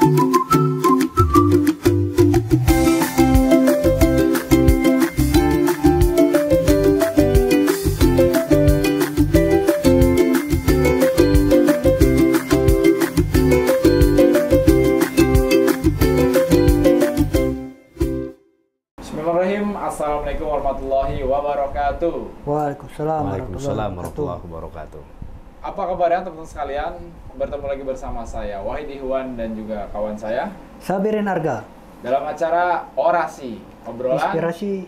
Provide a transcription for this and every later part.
Assalamualaikum warahmatullahi wabarakatuh. Waalaikumsalam warahmatullahi wabarakatuh. Apa kabarnya teman-teman sekalian? Bertemu lagi bersama saya Wahid Ihwan dan juga kawan saya Sabirin Arga dalam acara Orasi, obrolan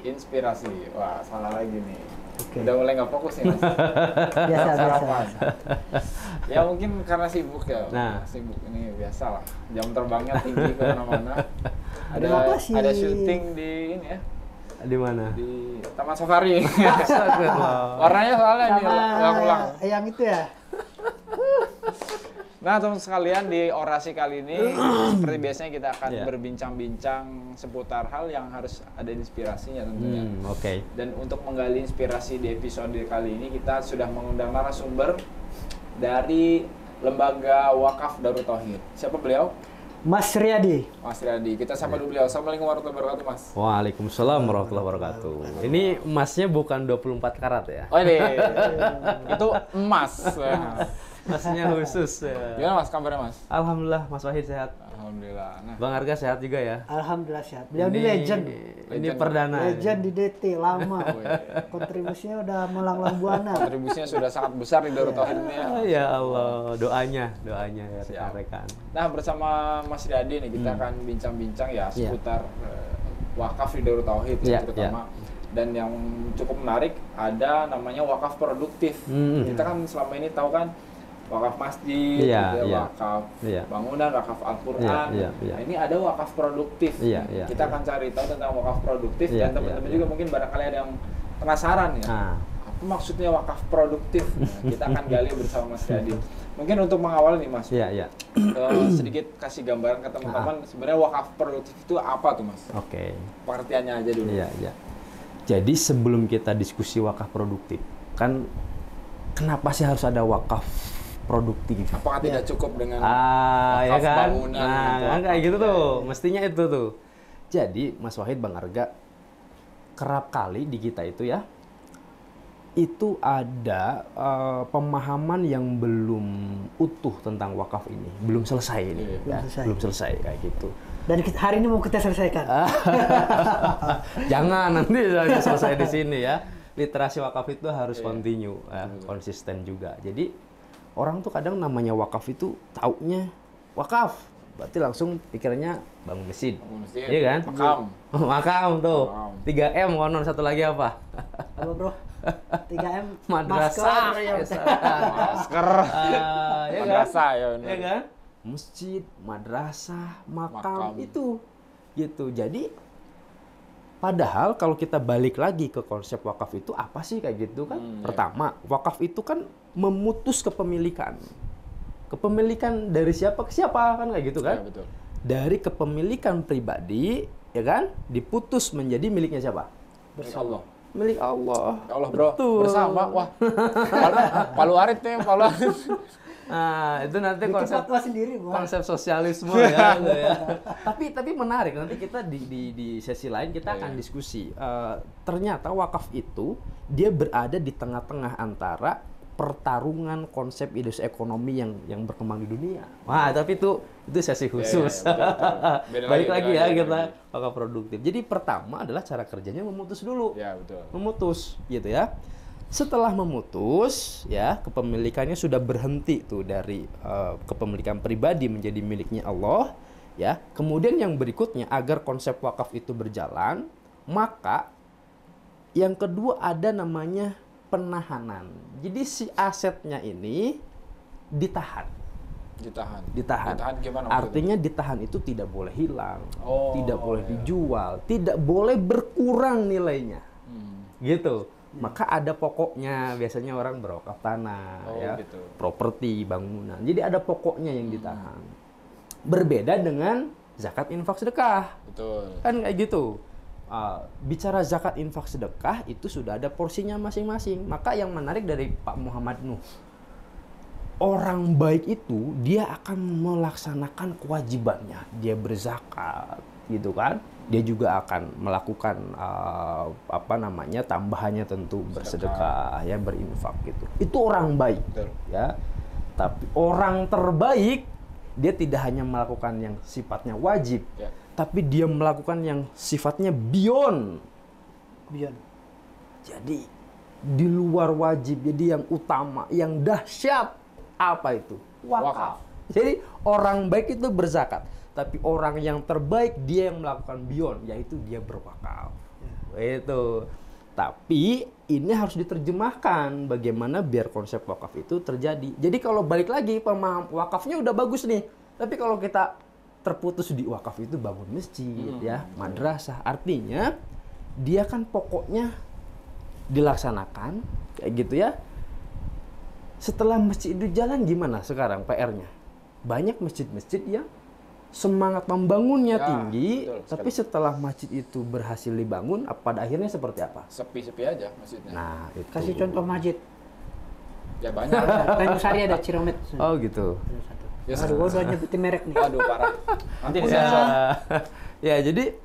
inspirasi. Wah, salah lagi nih. Okay. Udah mulai nggak fokus nih, Mas. biasa. Ya mungkin karena sibuk ya. Nah, sibuk ini biasa lah. Jam terbangnya tinggi ke mana-mana. Ada syuting di ini ya. Di mana? Di Taman Safari. Warnanya soalnya ini ulang-ulang. Yang itu ya. Nah, teman sekalian, di Orasi kali ini seperti biasanya kita akan berbincang-bincang seputar hal yang harus ada inspirasinya tentunya. Oke. Dan untuk menggali inspirasi di episode kali ini kita sudah mengundang narasumber dari Lembaga Wakaf Darut Tauhid. Siapa beliau? Mas Riyadi. Mas Riyadi. Kita sapa dulu beliau. Assalamualaikum warahmatullahi wabarakatuh, Mas. Waalaikumsalam warahmatullahi wabarakatuh. Ini emasnya bukan 24 karat ya? Oh, ini. Itu emas. Masnya khusus ya. Gimana Mas, kabarnya Mas? Alhamdulillah, Mas Wahid sehat. Alhamdulillah. Nah. Bang Arga sehat juga ya? Alhamdulillah sehat. Beliau ini legend. Ini perdana. Legend di DT lama. Kontribusinya udah melanglang buana. Kontribusinya sudah sangat besar di Darut Tauhid ini ya. Ya Allah, doanya ya rekan. Nah, bersama Mas Riyadi nih kita akan bincang-bincang ya seputar wakaf di Darut Tauhid ya, terutama. Dan yang cukup menarik ada namanya wakaf produktif. Kita kan selama ini tahu kan wakaf masjid, wakaf bangunan, wakaf Al-Quran. Nah, ini ada wakaf produktif. Kita akan cari tahu tentang wakaf produktif dan teman-teman juga mungkin barangkali ada yang penasaran ya. Apa maksudnya wakaf produktif? Nah, kita akan gali bersama Mas Riyadi. Mungkin untuk mengawal nih Mas, sedikit kasih gambaran ke teman-teman sebenarnya wakaf produktif itu apa tuh Mas? Oke. Pengertiannya aja dulu. Jadi sebelum kita diskusi wakaf produktif, kan kenapa sih harus ada wakaf produktif? Apakah tidak cukup dengan ya kan? Bangunan? Nah, kayak gitu tuh. Mestinya itu tuh. Jadi Mas Wahid, Bang Arga, kerap kali di kita itu ya, itu ada pemahaman yang belum utuh tentang wakaf ini, belum selesai ini, belum selesai kayak gitu. Dan hari ini mau kita selesaikan. Jangan nanti selesai di sini ya. Literasi wakaf itu harus continue, konsisten juga. Jadi orang tuh kadang namanya wakaf itu taunya wakaf, berarti langsung pikirannya bangun masjid. Iya kan? Makam tuh. 3M konon, satu lagi apa? Apa bro? 3M madrasah. Masker. Madrasah ya benar. Iya kan? Masjid, madrasah, makam itu. Gitu. Jadi padahal kalau kita balik lagi ke konsep wakaf itu apa sih kayak gitu kan? Pertama, wakaf itu kan memutus kepemilikan. Kepemilikan dari siapa ke siapa kan kayak gitu kan? Ya, betul. Dari kepemilikan pribadi, ya kan? Diputus menjadi miliknya siapa? Allah. Milik Allah. Ya Allah, bro. Betul. Bersama. Wah. Palu arit nih, palu arit. Nah, itu nanti konsep sosialisme ya. Tapi menarik, nanti kita di sesi lain kita akan diskusi. Ternyata wakaf itu dia berada di tengah-tengah antara pertarungan konsep ideologi ekonomi yang berkembang di dunia. Wah, tapi itu sesi khusus. Balik lagi ya kita wakaf produktif. Jadi pertama adalah cara kerjanya memutus dulu. Ya, betul. Memutus gitu ya. Setelah memutus, ya kepemilikannya sudah berhenti tuh dari kepemilikan pribadi menjadi miliknya Allah, ya. Kemudian yang berikutnya agar konsep wakaf itu berjalan, maka yang kedua ada namanya penahanan. Jadi si asetnya ini ditahan. Ditahan gimana? Artinya ditahan itu tidak boleh hilang, tidak boleh dijual, tidak boleh berkurang nilainya, gitu. Maka ada pokoknya, biasanya orang berwakaf tanah, gitu. Properti, bangunan. Jadi ada pokoknya yang ditahan. Berbeda dengan zakat infak sedekah. Betul. Kan kayak gitu. Bicara zakat infak sedekah itu sudah ada porsinya masing-masing. Maka yang menarik dari Pak Muhammad Nuh, orang baik itu dia akan melaksanakan kewajibannya, dia berzakat, gitu kan? Dia juga akan melakukan tambahannya tentu bersedekah, ya berinfak gitu. Itu orang baik, ya. Tapi orang terbaik dia tidak hanya melakukan yang sifatnya wajib, tapi dia melakukan yang sifatnya beyond. Jadi di luar wajib, jadi yang utama, yang dahsyat. Apa itu? Wakaf. Jadi orang baik itu berzakat, tapi orang yang terbaik dia yang melakukan beyond, yaitu dia berwakaf. Itu. Tapi ini harus diterjemahkan bagaimana biar konsep wakaf itu terjadi. Jadi kalau balik lagi pemaham wakafnya udah bagus nih, tapi kalau kita terputus di wakaf itu bangun masjid, ya, madrasah, artinya dia kan pokoknya dilaksanakan kayak gitu ya. Setelah masjid itu jalan gimana sekarang PR-nya? Banyak masjid-masjid yang semangat membangunnya tinggi, tapi setelah masjid itu berhasil dibangun, pada akhirnya seperti apa? Sepi-sepi aja masjidnya. Nah, itu. Kasih contoh masjid. Ya banyak. Tanjung Sari ada Ciromet. Oh gitu. Ya, aduh, gua udah nyebutin merek nih. Aduh, parah. Nanti ya, jadi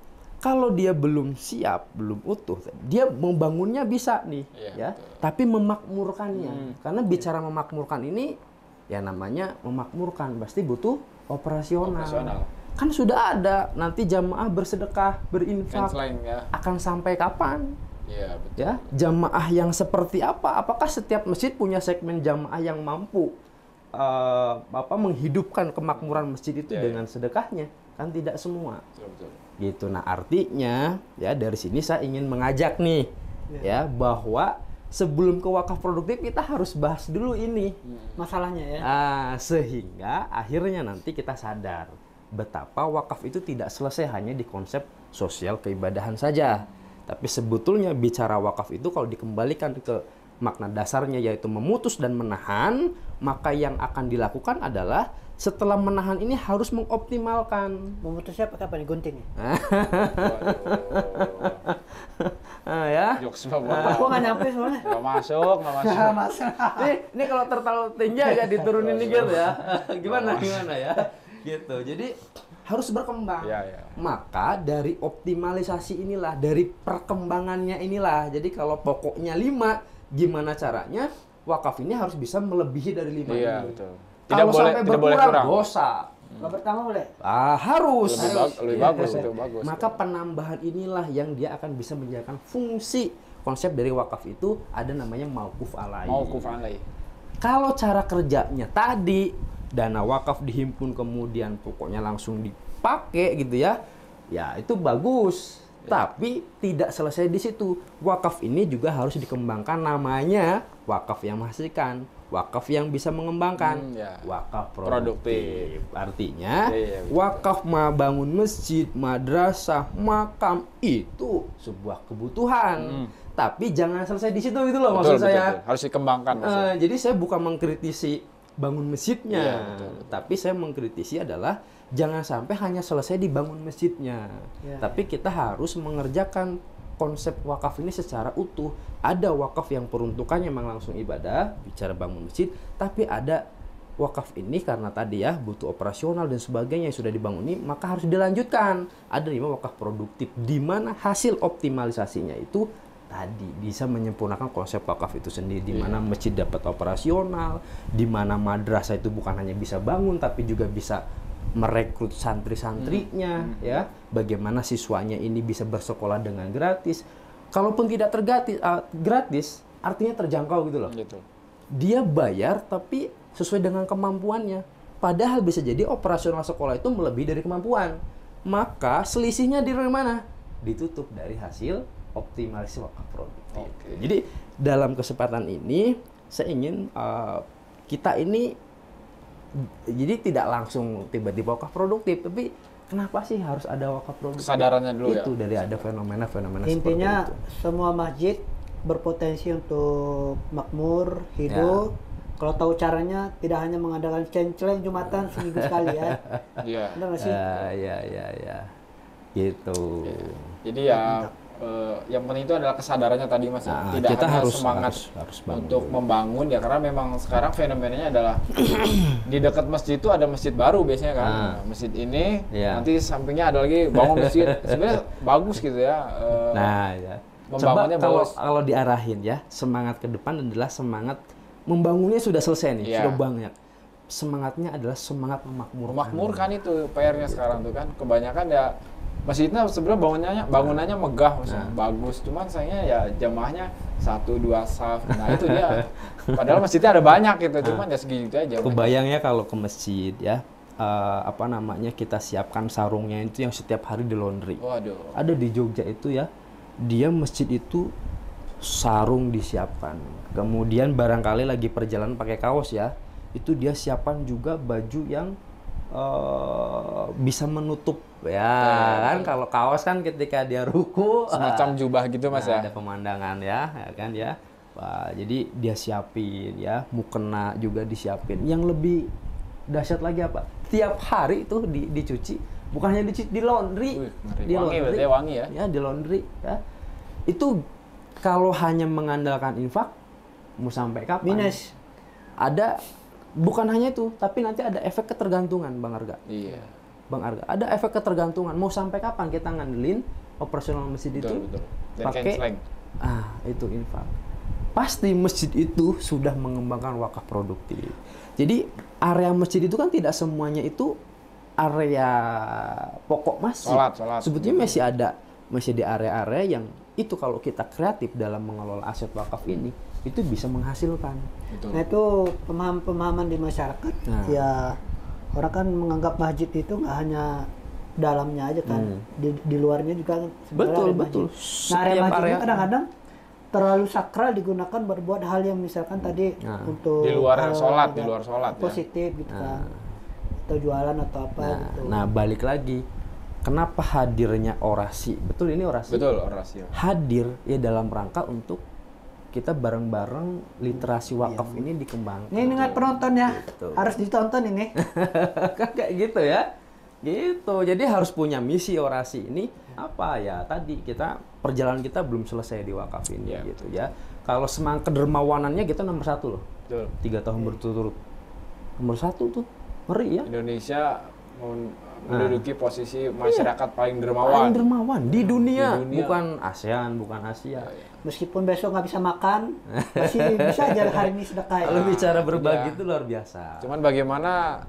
kalau dia belum siap, belum utuh, dia membangunnya bisa nih, ya. Betul. Tapi memakmurkannya, karena bicara memakmurkan ini, ya namanya memakmurkan, pasti butuh operasional. Kan sudah ada, nanti jamaah bersedekah, berinfak, akan sampai kapan? Iya, betul. Ya, jamaah yang seperti apa? Apakah setiap masjid punya segmen jamaah yang mampu menghidupkan kemakmuran masjid itu dengan sedekahnya? Kan tidak semua. Betul. Gitu. Nah, artinya ya dari sini saya ingin mengajak nih ya bahwa sebelum ke wakaf produktif kita harus bahas dulu ini masalahnya ya. Sehingga akhirnya nanti kita sadar betapa wakaf itu tidak selesai hanya di konsep sosial keibadahan saja. Tapi sebetulnya bicara wakaf itu kalau dikembalikan ke makna dasarnya yaitu memutus dan menahan, maka yang akan dilakukan adalah setelah menahan ini harus mengoptimalkan. Memutusnya pakai apa nih? Gunting nih? Ya. Aku nggak nyampe soalnya. Nggak masuk. Ini kalau terlalu tinggi agak diturunin dikit ya. Gimana ya? Gitu. Jadi harus berkembang. Maka dari optimalisasi inilah, dari perkembangannya inilah. Jadi kalau pokoknya 5, gimana caranya wakaf ini harus bisa melebihi dari 5 ini. Betul. Kalau sampai berkurang dosa. Kalau bertambah boleh? Harus. Lebih bagus itu bagus. Maka penambahan inilah yang dia akan bisa menjalankan fungsi. Konsep dari wakaf itu ada namanya mauquf alaih. Kalau cara kerjanya tadi dana wakaf dihimpun kemudian pokoknya langsung dipakai gitu ya. Ya itu bagus. Tapi tidak selesai di situ. Wakaf ini juga harus dikembangkan namanya wakaf yang menghasilkan. Wakaf yang bisa mengembangkan, wakaf produktif. Artinya, wakaf bangun masjid, madrasah, makam itu sebuah kebutuhan. Tapi jangan selesai di situ gitu loh maksud saya. Betul. Harus dikembangkan. Jadi saya bukan mengkritisi bangun masjidnya, tapi saya mengkritisi adalah jangan sampai hanya selesai dibangun masjidnya. Tapi kita harus mengerjakan konsep wakaf ini secara utuh. Ada wakaf yang peruntukannya memang langsung ibadah, bicara bangun masjid, tapi ada wakaf ini karena tadi ya butuh operasional dan sebagainya yang sudah dibangun ini, maka harus dilanjutkan. Ada 5 wakaf produktif di mana hasil optimalisasinya itu tadi bisa menyempurnakan konsep wakaf itu sendiri, di mana masjid dapat operasional, di mana madrasah itu bukan hanya bisa bangun tapi juga bisa merekrut santri-santrinya, ya. Bagaimana siswanya ini bisa bersekolah dengan gratis. Kalaupun tidak gratis, artinya terjangkau gitu loh. Dia bayar tapi sesuai dengan kemampuannya. Padahal bisa jadi operasional sekolah itu melebihi dari kemampuan. Maka selisihnya di mana? Ditutup dari hasil optimalisasi wakaf produktif. Jadi dalam kesempatan ini saya ingin kita ini jadi tidak langsung tiba-tiba wakaf produktif, tapi kenapa sih harus ada wakaf produktif? Kesadarannya dulu itu dari ada fenomena-fenomena seperti itu. Intinya semua masjid berpotensi untuk makmur, hidup. Kalau tahu caranya, tidak hanya mengadakan celeng Jumatan seminggu sekali ya. Benar nggak sih? Ya. Gitu. Jadi ya yang penting itu adalah kesadarannya tadi Mas. Tidak kita hanya harus semangat untuk membangun ya, karena memang sekarang fenomenanya adalah di dekat masjid itu ada masjid baru biasanya kan. Masjid ini nanti sampingnya ada lagi bangun masjid. Sebenarnya bagus gitu ya. Coba kalau diarahin ya, semangat ke depan adalah semangat membangunnya sudah selesai nih, sudah banyak. Semangatnya adalah semangat memakmurkan itu PR-nya sekarang tuh kan. Kebanyakan ya masjidnya sebenarnya bangunannya megah, bagus, cuman sayangnya ya jamaahnya 1-2 saf. Nah itu dia. Padahal masjidnya ada banyak gitu, cuman ya segitu aja. Kebayang ya kalau ke masjid ya, kita siapkan sarungnya itu yang setiap hari di laundry. Waduh. Ada di Jogja itu ya, dia masjid itu sarung disiapkan. Kemudian barangkali lagi perjalanan pakai kaos ya, itu dia siapkan juga baju yang bisa menutup ya kan. Kalau kaos kan ketika dia ruku semacam jubah gitu Mas ya. Ada pemandangan ya kan ya. Wah, jadi dia siapin ya, mukena juga disiapin. Yang lebih dahsyat lagi apa? Tiap hari itu dicuci, bukan hanya dicuci, di laundry. Di laundry. Wangi ya. Ya, di laundry ya. Itu kalau hanya mengandalkan infak mau sampai kapan? Minus. Ada. Bukan hanya itu, tapi nanti ada efek ketergantungan, Bang Arga. Iya. Bang Arga, ada efek ketergantungan. Mau sampai kapan kita ngandelin operasional masjid itu? Betul. Pakai itu infak. Pasti masjid itu sudah mengembangkan wakaf produktif. Jadi area masjid itu kan tidak semuanya itu area pokok masjid. Sholat. Sebetulnya masih di area-area yang itu kalau kita kreatif dalam mengelola aset wakaf ini, itu bisa menghasilkan. Betul. Nah itu pemahaman di masyarakat. Ya orang kan menganggap masjid itu nggak hanya dalamnya aja kan, di luarnya juga betul. Nah area masjid kadang-kadang terlalu sakral digunakan berbuat hal yang misalkan tadi untuk di luar sholat positif gitu kan, atau jualan atau apa gitu. Nah balik lagi, kenapa hadirnya orasi? Betul, ini orasi. Betul, orasi. Hadir ya dalam rangka untuk kita bareng-bareng literasi wakaf ini dikembangkan. Ini ingat penonton ya, harus ditonton ini. Kan kayak gitu ya. Gitu. Jadi harus punya misi orasi ini apa ya? Tadi perjalanan kita belum selesai di wakaf ini gitu ya. Kalau semangat kedermawanannya kita nomor 1 loh. Betul. 3 tahun berturut-turut. Nomor 1 tuh. Ngeri ya. Indonesia menduduki posisi masyarakat paling dermawan. Paling dermawan di dunia. Bukan ASEAN, bukan Asia. Meskipun besok nggak bisa makan, masih bisa aja hari ini sedekah. Kalau bicara berbagi itu luar biasa. Cuman bagaimana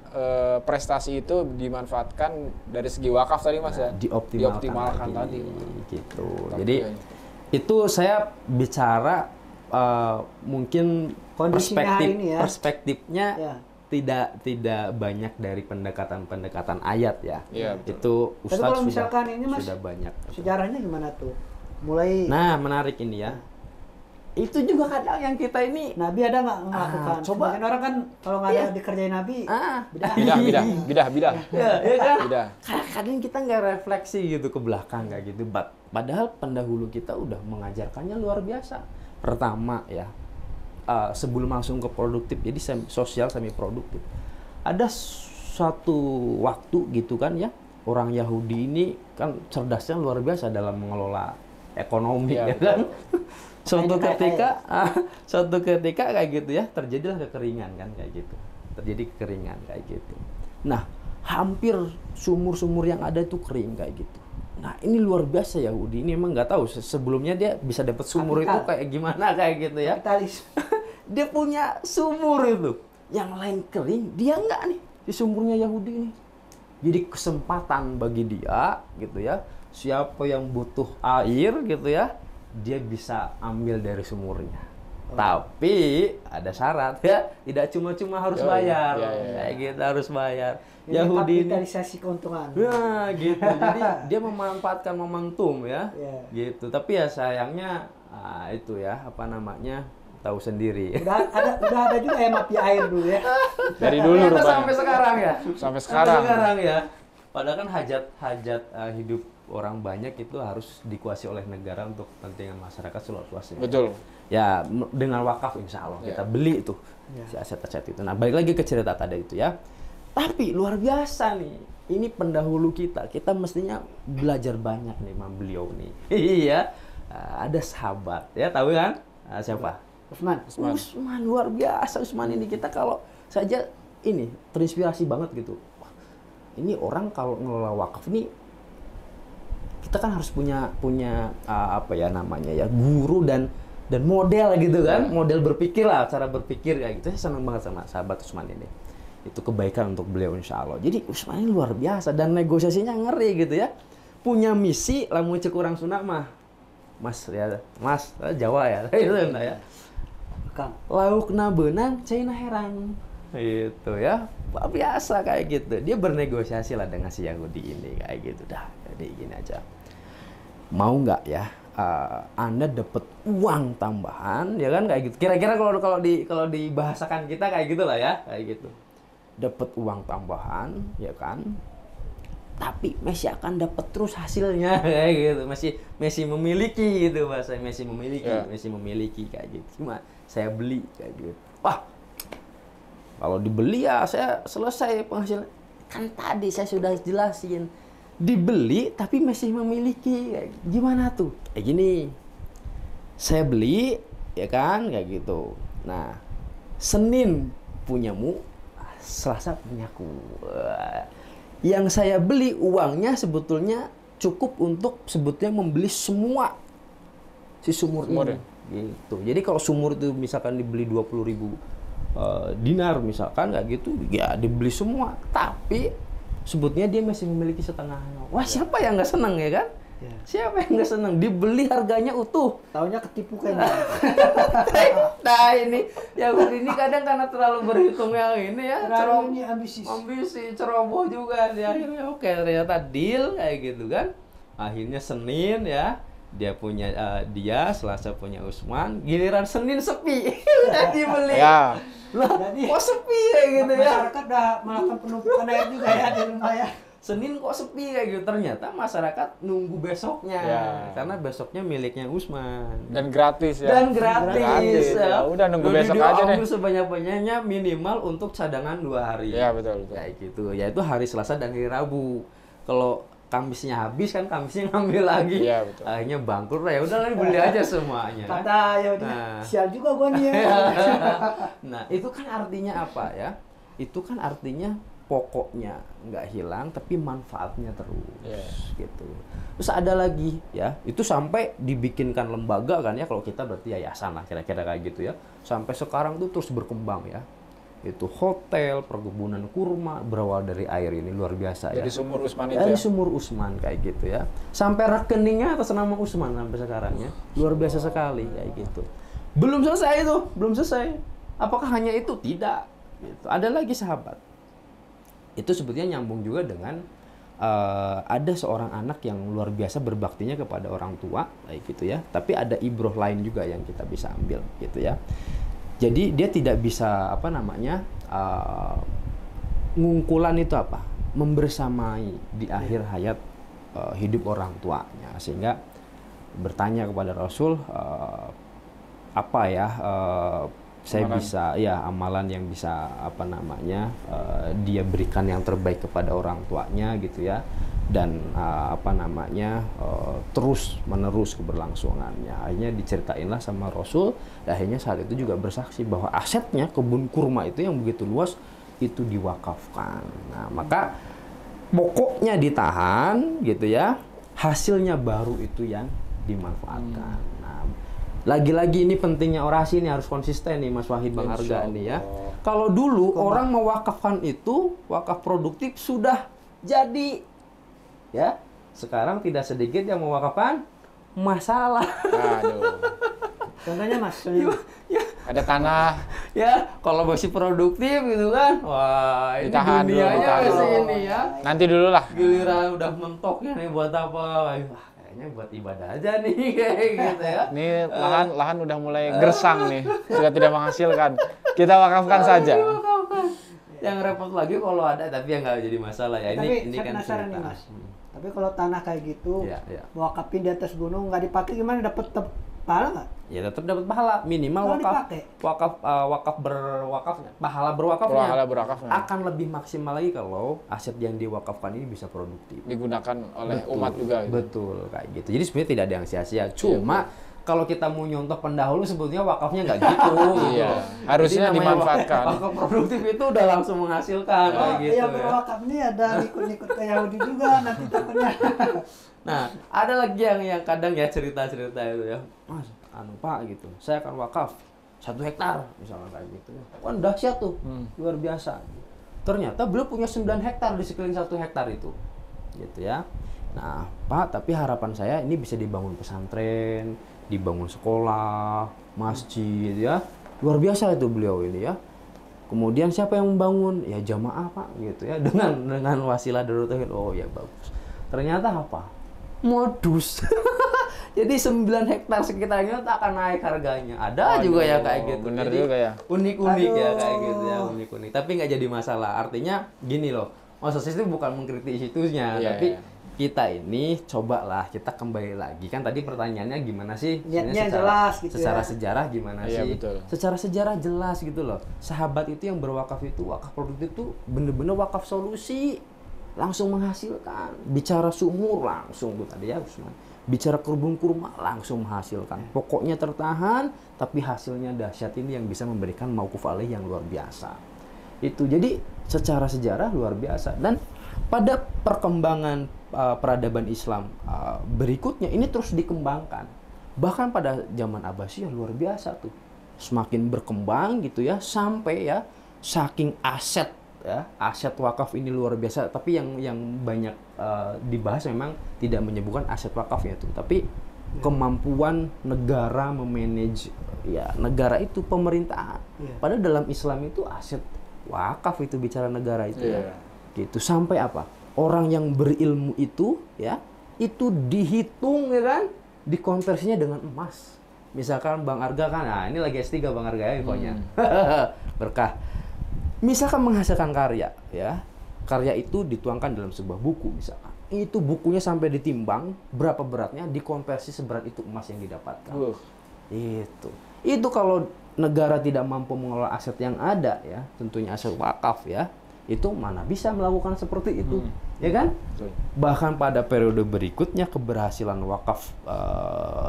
prestasi itu dimanfaatkan dari segi wakaf tadi Mas ya? Dioptimalkan tadi. Gitu. Jadi itu saya bicara mungkin perspektifnya tidak banyak dari pendekatan ayat ya. Itu Ustadz sudah banyak. Sejarahnya gimana tuh? Nah, menarik ini ya. Itu juga kadang yang kita ini Nabi ada nggak melakukan? Coba orang kan kalau nggak ada dikerjain Nabi, bidah. Ya kan? Kadang kita nggak refleksi gitu ke belakang kayak gitu. Padahal pendahulu kita udah mengajarkannya luar biasa. Pertama ya, sebelum langsung ke produktif, jadi sosial semi produktif. Ada suatu waktu gitu kan ya, orang Yahudi ini kan cerdasnya luar biasa dalam mengelola ekonomi ya kan. Suatu ketika kayak gitu ya, terjadilah kekeringan kan kayak gitu. Terjadi kekeringan kayak gitu. Nah, hampir sumur-sumur yang ada itu kering kayak gitu. Nah, ini luar biasa Yahudi. Ini emang nggak tahu sebelumnya dia bisa dapat sumur itu kayak gimana kayak gitu ya. Kapitalis. Dia punya sumur itu. Yang lain kering, dia enggak nih. Di sumurnya Yahudi ini. Jadi kesempatan bagi dia gitu ya. Siapa yang butuh air gitu ya, dia bisa ambil dari sumurnya. Tapi ada syarat ya, tidak cuma-cuma harus bayar. Kayak gitu harus bayar. Ini Yahudi ini kapitalisasi keuntungan. Nah, gitu. Jadi dia memanfaatkan momentum ya. Gitu. Tapi ya sayangnya itu ya, tahu sendiri. Udah ada juga ya mafia air dulu ya. Dari dulu rupanya. Sampai sekarang ya. Sampai sekarang ya. Padahal kan hajat hidup orang banyak itu harus dikuasai oleh negara untuk kepentingan masyarakat seluas-luasnya. Betul. Ya dengan wakaf insya Allah kita beli itu si aset-aset itu. Nah balik lagi ke cerita tadi itu ya. Tapi luar biasa nih ini pendahulu kita mestinya belajar banyak nih sama beliau nih. Iya, ada sahabat ya, tahu kan? Siapa? Usman luar biasa. Usman ini kita kalau saja ini terinspirasi banget gitu. Wah, ini orang kalau ngelola wakaf ini kita kan harus punya apa ya namanya ya, guru dan model gitu kan, model berpikir lah, cara berpikir kayak gitu. Saya senang banget sama sahabat Usman ini. Itu kebaikan untuk beliau insya Allah. Jadi Usman ini luar biasa dan negosiasinya ngeri gitu ya. Punya misi lamun cek urang Sunda mah. Mas Jawa ya. Itu ya. Laukna beunang caina herang. Gitu ya. Biasa kayak gitu. Dia bernegosiasi lah dengan si Yahudi ini kayak gitu dah. Jadi gini aja. Mau nggak ya? Anda dapat uang tambahan ya kan kayak gitu. Kira-kira kalau dibahasakan kita kayak gitulah ya, kayak gitu. Dapat uang tambahan ya kan, tapi Messi akan dapat terus hasilnya kayak gitu. Messi memiliki gitu, bahasa Messi memiliki kayak gitu. Cuma saya beli kayak gitu. Wah, kalau dibeli ya saya selesai penghasilan. Kan tadi saya sudah jelasin, dibeli tapi Messi memiliki. Gimana tuh? Gini, saya beli ya kan kayak gitu. Nah, Senin punyamu, Selasa punyaku. Yang saya beli uangnya sebetulnya cukup untuk sebetulnya membeli semua si sumur ini. Gitu. Jadi kalau sumur itu misalkan dibeli 20.000 dinar misalkan kayak gitu, ya dibeli semua. Tapi sebetulnya dia masih memiliki setengahnya. Wah, siapa yang nggak senang ya kan? Ya. Siapa yang nggak senang? Dibeli harganya utuh. Taunya ketipu kayaknya. Nah ini kadang karena terlalu berhitung yang ini ya. Ambisi, ceroboh juga. Akhirnya oke, ternyata deal kayak gitu kan. Akhirnya Senin ya. Dia Selasa punya Usman. Giliran Senin sepi. Udah dibeli. Ya. Kok sepi kayak gitu ya? Masyarakat udah melakukan penumpukan air juga ya di rumah ya. Senin kok sepi kayak gitu. Ternyata masyarakat nunggu besoknya. Ya. Karena besoknya miliknya Usman. Dan gratis ya. Ya. Udah nunggu besok aja deh. Sebanyak-banyaknya minimal untuk cadangan 2 hari. Iya, betul. Kayak gitu. Yaitu hari Selasa dan hari Rabu. Kalau Kamisnya habis kan Kamisnya ngambil lagi. Iya, betul. Akhirnya bangkrut lah, ya udah beli aja semuanya. Kata ya udah sial juga gua nih. Nah, itu kan artinya apa ya? Itu kan artinya pokoknya nggak hilang tapi manfaatnya terus gitu. Terus ada lagi ya, itu sampai dibikinkan lembaga kan ya, kalau kita berarti yayasan lah kira-kira kayak gitu ya. Sampai sekarang tuh terus berkembang ya. Itu hotel, perkebunan kurma berawal dari air ini, luar biasa ya. Dari sumur Usman itu. Dari sumur Usman kayak gitu ya. Sampai rekeningnya atas nama Usman sampai sekarang ya. Luar biasa sekali kayak gitu. Belum selesai. Apakah hanya itu? Tidak. Gitu. Ada lagi sahabat. Itu sebetulnya nyambung juga dengan ada seorang anak yang luar biasa berbaktinya kepada orang tua kayak gitu ya. Tapi ada ibroh lain juga yang kita bisa ambil gitu ya. Jadi dia tidak bisa ngungkulan itu apa? Membersamai di akhir hayat hidup orang tuanya, sehingga bertanya kepada Rasul saya bisa amalan yang bisa dia berikan yang terbaik kepada orang tuanya gitu ya, dan terus menerus keberlangsungannya. Akhirnya diceritainlah sama Rasul, dan akhirnya saat itu juga bersaksi bahwa asetnya kebun kurma itu yang begitu luas itu diwakafkan. Nah, maka pokoknya ditahan gitu ya, hasilnya baru itu yang dimanfaatkan. Nah, lagi-lagi ini pentingnya orasi, ini harus konsisten nih Mas Wahid, Bang Arga nih ya. Kalau dulu orang mewakafkan itu wakaf produktif sudah jadi ya, sekarang tidak sedikit yang mewakafkan masalah. Aduh. Contohnya Mas, ada tanah ya, kalau masih produktif gitu kan, wah ini ditahan dunianya dulu, masih ini ya, nanti dulu lah, giliran udah mentoknya nih buat apa, wah kayaknya buat ibadah aja nih kayak gitu ya. Ini lahan udah mulai gersang nih, sudah tidak menghasilkan, kita wakafkan saja. Yang repot lagi kalau ada tapi yang nggak jadi masalah ya. Tapi ini saya kan penasaran nih Mas. Tapi kalau tanah kayak gitu, ya. wakafin di atas gunung nggak dipakai gimana? Dapat pahala nggak? Ya tetap dapat pahala. Minimal pahala berwakafnya akan lebih maksimal lagi kalau aset yang diwakafkan ini bisa produktif. Digunakan oleh umat juga. Gitu. Betul, kayak gitu. Jadi sebenarnya tidak ada yang sia-sia. Cuma kalau kita mau nyontoh pendahulu sebetulnya wakafnya nggak gitu. Iya, harusnya dimanfaatkan. Wakaf produktif itu udah langsung menghasilkan kayak gitu. Yang berwakaf ini ada ikut-ikut ke Yahudi juga nanti takutnya. Nah, ada lagi yang kadang ya cerita-cerita itu ya. Mas, Pak gitu, saya akan wakaf 1 hektar misalnya kayak gitu. Wah, dahsyat tuh. Luar biasa. Ternyata beliau punya 9 hektar di sekeliling 1 hektar itu. Gitu ya. Nah, Pak, tapi harapan saya ini bisa dibangun pesantren, dibangun sekolah, masjid ya. Luar biasa itu beliau ini ya. Kemudian siapa yang membangun? Ya jamaah, Pak, gitu ya. Dengan wasilah Darut Tauhid. Oh ya bagus. Ternyata apa? Modus. Jadi 9 hektar sekitarnya tak akan naik harganya. Ada juga ya kayak gitu. Bener jadi, juga ya. Unik-unik ya kayak gitu ya, unik-unik. Tapi nggak jadi masalah. Artinya gini loh. Maksudnya itu bukan mengkritik situsnya, tapi kita ini cobalah kita kembali lagi. Kan tadi pertanyaannya gimana sih? Niatnya jelas gitu secara ya. sejarah gimana sih? Betul. Secara sejarah jelas gitu loh. Sahabat itu yang berwakaf itu, wakaf produktif itu bener-bener wakaf solusi. Langsung menghasilkan. Bicara sumur langsung tuh tadi ya Usman. Bicara kebun kurma langsung menghasilkan. Pokoknya tertahan, tapi hasilnya dahsyat ini yang bisa memberikan mauquf alaih yang luar biasa. Itu jadi secara sejarah luar biasa. Dan pada perkembangan peradaban Islam berikutnya ini terus dikembangkan. Bahkan pada zaman Abbasiyah luar biasa tuh. Semakin berkembang gitu ya, sampai ya saking aset ya, aset wakaf ini luar biasa. Tapi yang banyak dibahas memang tidak menyebutkan aset wakafnya itu, tapi kemampuan negara memanage ya negara itu, pemerintahan. Padahal dalam Islam itu aset wakaf itu bicara negara itu ya. Gitu sampai apa? Orang yang berilmu itu ya, itu dihitung ya kan, dikonversinya dengan emas. Misalkan Bang Arga kan, nah ini lagi S3 Bang Arga ya infonya. Berkah. Misalkan menghasilkan karya ya. Karya itu dituangkan dalam sebuah buku misalkan. Itu bukunya sampai ditimbang berapa beratnya, dikonversi seberat itu emas yang didapatkan. Itu kalau negara tidak mampu mengelola aset yang ada ya, tentunya aset wakaf ya, itu mana bisa melakukan seperti itu, ya kan? Bahkan pada periode berikutnya keberhasilan wakaf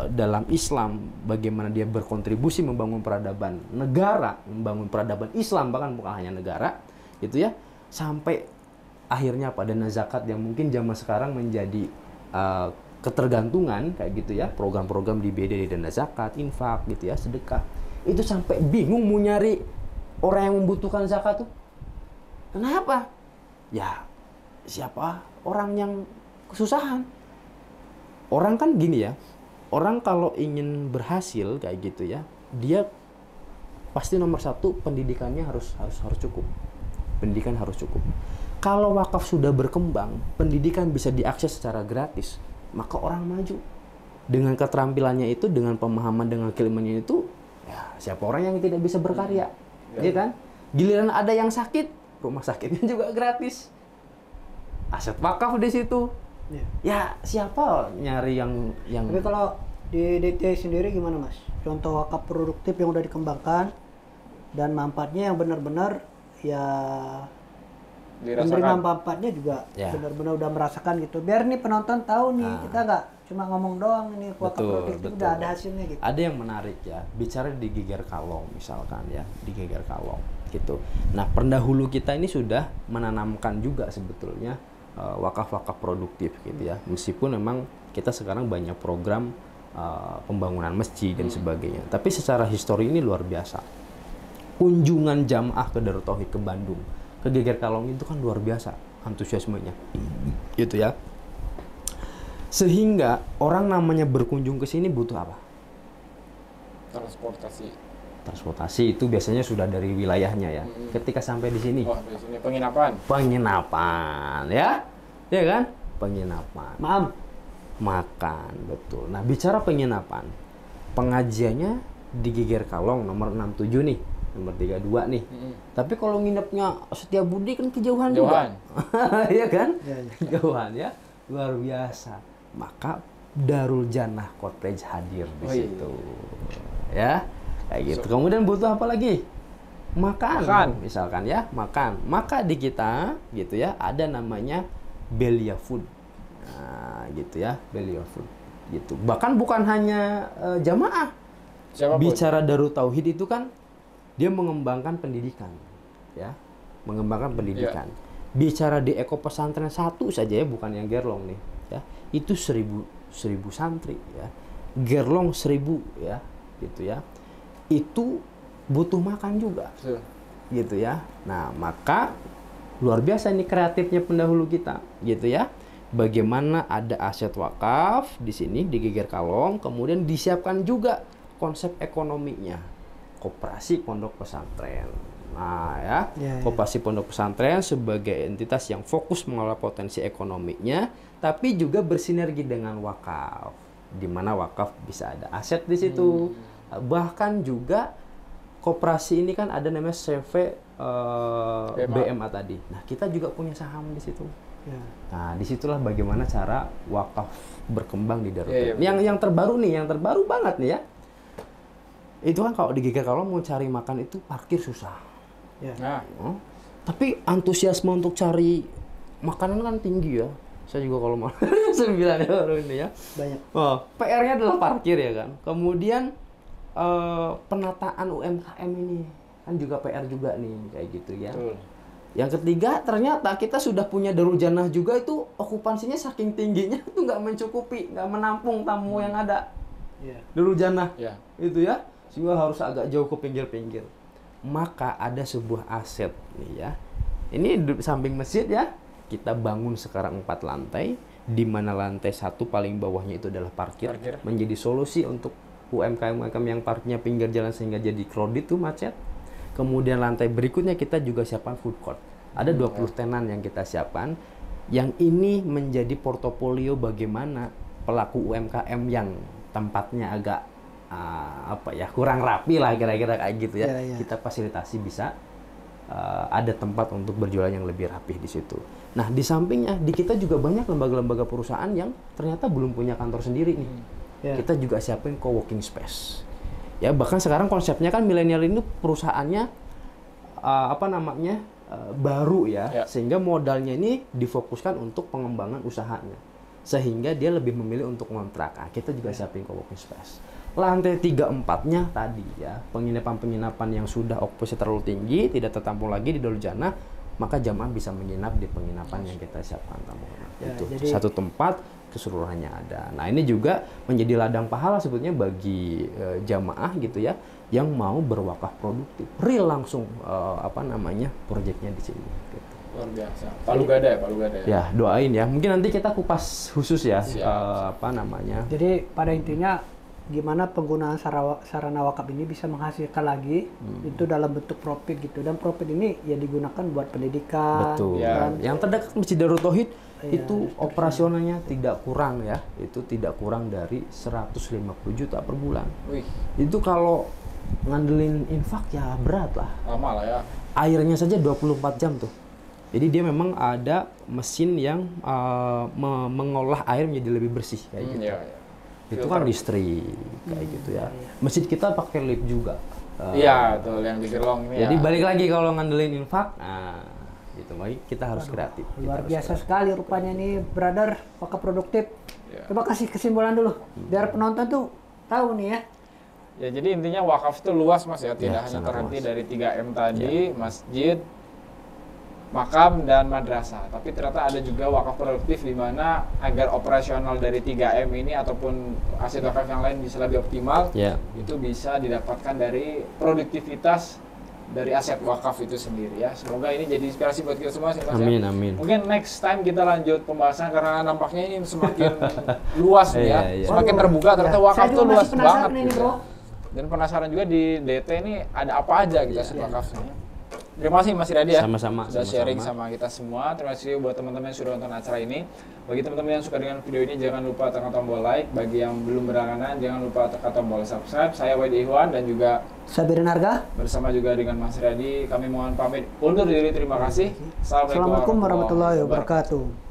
dalam Islam, bagaimana dia berkontribusi membangun peradaban negara, membangun peradaban Islam, bahkan bukan hanya negara, gitu ya, sampai akhirnya pada zakat yang mungkin zaman sekarang menjadi ketergantungan kayak gitu ya, program-program di BD di dana zakat, infak gitu ya, sedekah, itu sampai bingung mau nyari orang yang membutuhkan zakat tuh. Kenapa? Ya, siapa orang yang kesusahan? Orang kan gini ya, orang kalau ingin berhasil kayak gitu ya, dia pasti nomor satu pendidikannya harus cukup. Pendidikan harus cukup. Kalau wakaf sudah berkembang, pendidikan bisa diakses secara gratis, maka orang maju. Dengan keterampilannya itu, dengan pemahaman, dengan keilmuannya itu, ya siapa orang yang tidak bisa berkarya, ya kan? Giliran ada yang sakit, rumah sakitnya juga gratis. Aset wakaf di situ. Ya, siapa nyari yang Tapi kalau di DT sendiri gimana, Mas? Contoh wakaf produktif yang udah dikembangkan dan manfaatnya yang benar-benar ya penerima manfaatnya juga benar-benar udah merasakan gitu. Biar nih penonton tahu nih, kita nggak cuma ngomong doang ini wakaf produktif udah ada hasilnya gitu. Ada yang menarik ya, bicara di Geger Kalong misalkan ya, di Geger Kalong gitu. Nah, pendahulu kita ini sudah menanamkan juga sebetulnya wakaf-wakaf produktif gitu ya. Meskipun memang kita sekarang banyak program pembangunan masjid dan sebagainya. Tapi secara histori ini luar biasa. Kunjungan jamaah ke Darut Tauhid ke Bandung, ke Geger Kalong itu kan luar biasa antusiasmenya. Gitu ya. Sehingga orang namanya berkunjung ke sini butuh apa? Transportasi itu biasanya sudah dari wilayahnya ya. Ketika sampai di sini, di sini penginapan ya kan? Penginapan. Makan, betul. Nah, bicara penginapan, pengajiannya di Geger Kalong nomor 67 nih, nomor 32 nih. Tapi kalau nginepnya Setiabudi kan kejauhan juga. Iya kan? Kejauhan ya. Luar biasa. Maka Darul Jannah Cottage hadir di situ. Ya, kayak gitu. Kemudian butuh apa lagi? Makan. Misalkan ya, makan. Maka di kita gitu ya, ada namanya Belia Food. Nah, gitu ya, Belia Food. Gitu. Bahkan bukan hanya jamaah. Bicara Darul Tauhid itu kan dia mengembangkan pendidikan, ya, mengembangkan pendidikan. Bicara di Eko Pesantren satu saja ya, bukan yang Gerlong nih, ya, itu 1000 santri, ya, Gerlong 1000, ya, gitu ya. Itu butuh makan juga, gitu ya. Nah, maka luar biasa ini kreatifnya pendahulu kita, gitu ya. Bagaimana ada aset wakaf di sini di Geger Kalong, kemudian disiapkan juga konsep ekonominya, koperasi pondok pesantren. Nah ya, koperasi pondok pesantren sebagai entitas yang fokus mengelola potensi ekonominya, tapi juga bersinergi dengan wakaf, di mana wakaf bisa ada aset di situ. Bahkan juga koperasi ini kan ada namanya CV BMA tadi. Nah kita juga punya saham di situ. Nah disitulah bagaimana cara wakaf berkembang di Darul Tauhid. Yang terbaru nih, yang terbaru banget nih ya. Itu kan kalau di Geger Kalong mau cari makan itu parkir susah. Tapi antusiasme untuk cari makanan kan tinggi ya. Saya juga kalau mau 9 ya baru ini ya. Banyak. PR-nya adalah parkir ya kan. Kemudian penataan UMKM ini kan juga PR juga nih kayak gitu ya. Yang ketiga ternyata kita sudah punya Darul Jannah juga, itu okupansinya saking tingginya itu nggak mencukupi, nggak menampung tamu yang ada. Darul Jannah itu ya. Juga harus agak jauh ke pinggir-pinggir. Maka ada sebuah aset nih ya. Ini di samping masjid ya. Kita bangun sekarang 4 lantai, di mana lantai 1 paling bawahnya itu adalah parkir. Menjadi solusi untuk UMKM yang parkirnya pinggir jalan sehingga jadi crowded tuh macet. Kemudian lantai berikutnya kita juga siapkan food court. Ada 20 tenan yang kita siapkan. Yang ini menjadi portofolio bagaimana pelaku UMKM yang tempatnya agak kurang rapi lah kira-kira kayak gitu ya. Kita fasilitasi bisa ada tempat untuk berjualan yang lebih rapih di situ. Nah, di sampingnya di kita juga banyak lembaga-lembaga perusahaan yang ternyata belum punya kantor sendiri nih. Kita juga siapin co-working space. Ya, bahkan sekarang konsepnya kan milenial ini perusahaannya baru ya, sehingga modalnya ini difokuskan untuk pengembangan usahanya. Sehingga dia lebih memilih untuk ngontrak. Nah, kita juga siapin co-working space. Lantai 3-4-nya tadi ya, penginapan-penginapan yang sudah okupansi terlalu tinggi, tidak tertampung lagi di Darul Jannah, maka jamaah bisa menginap di penginapan yang kita siapkan tamunya. Itu jadi satu tempat keseluruhannya ada. Nah ini juga menjadi ladang pahala sebetulnya bagi jamaah gitu ya, yang mau berwakaf produktif, real langsung proyeknya di sini. Gitu. Luar biasa. Palu Gada ya. Ya doain ya. Mungkin nanti kita kupas khusus ya. Jadi pada intinya gimana penggunaan sarana wakaf ini bisa menghasilkan lagi itu dalam bentuk profit gitu, dan profit ini ya digunakan buat pendidikan. Betul. Yang terdekat Masjid Darul Tauhid itu operasionalnya tidak kurang ya, itu tidak kurang dari 150 juta per bulan. Itu kalau ngandelin infak ya berat lah. Lama lah ya. Airnya saja 24 jam tuh. Jadi dia memang ada mesin yang mengolah air menjadi lebih bersih kayak gitu. Itu kan listrik kayak gitu ya. Masjid kita pakai lift juga. Iya, betul yang di Gerlong ini. Jadi balik lagi kalau ngandelin infak, gitu. Kita harus kreatif. Luar biasa sekali rupanya nih, brother, wakaf produktif. Coba kasih kesimpulan dulu, biar penonton tuh tahu nih ya. Ya jadi intinya wakaf itu luas Mas ya, tidak hanya terhenti dari 3M tadi, masjid, makam dan madrasah, tapi ternyata ada juga wakaf produktif di mana agar operasional dari 3M ini ataupun aset wakaf yang lain bisa lebih optimal, itu bisa didapatkan dari produktivitas dari aset wakaf itu sendiri ya. Semoga ini jadi inspirasi buat kita semua sih Mas. Amin, amin. Mungkin next time kita lanjut pembahasan karena nampaknya ini semakin luas nih ya, semakin terbuka, ternyata wakaf itu luas banget gitu. Dan penasaran juga di DT ini ada apa aja gitu aset wakafnya. Terima kasih Mas Iradi ya. Sama-sama. Sudah sharing sama kita semua. Terima kasih buat teman-teman yang sudah nonton acara ini. Bagi teman-teman yang suka dengan video ini, jangan lupa tekan tombol like. Bagi yang belum berlangganan, jangan lupa tekan tombol subscribe. Saya Wadi Ihwan dan juga Sabirin Harga. Bersama juga dengan Mas Iradi, kami mohon pamit undur diri. Terima kasih. Assalamualaikum warahmatullahi wabarakatuh.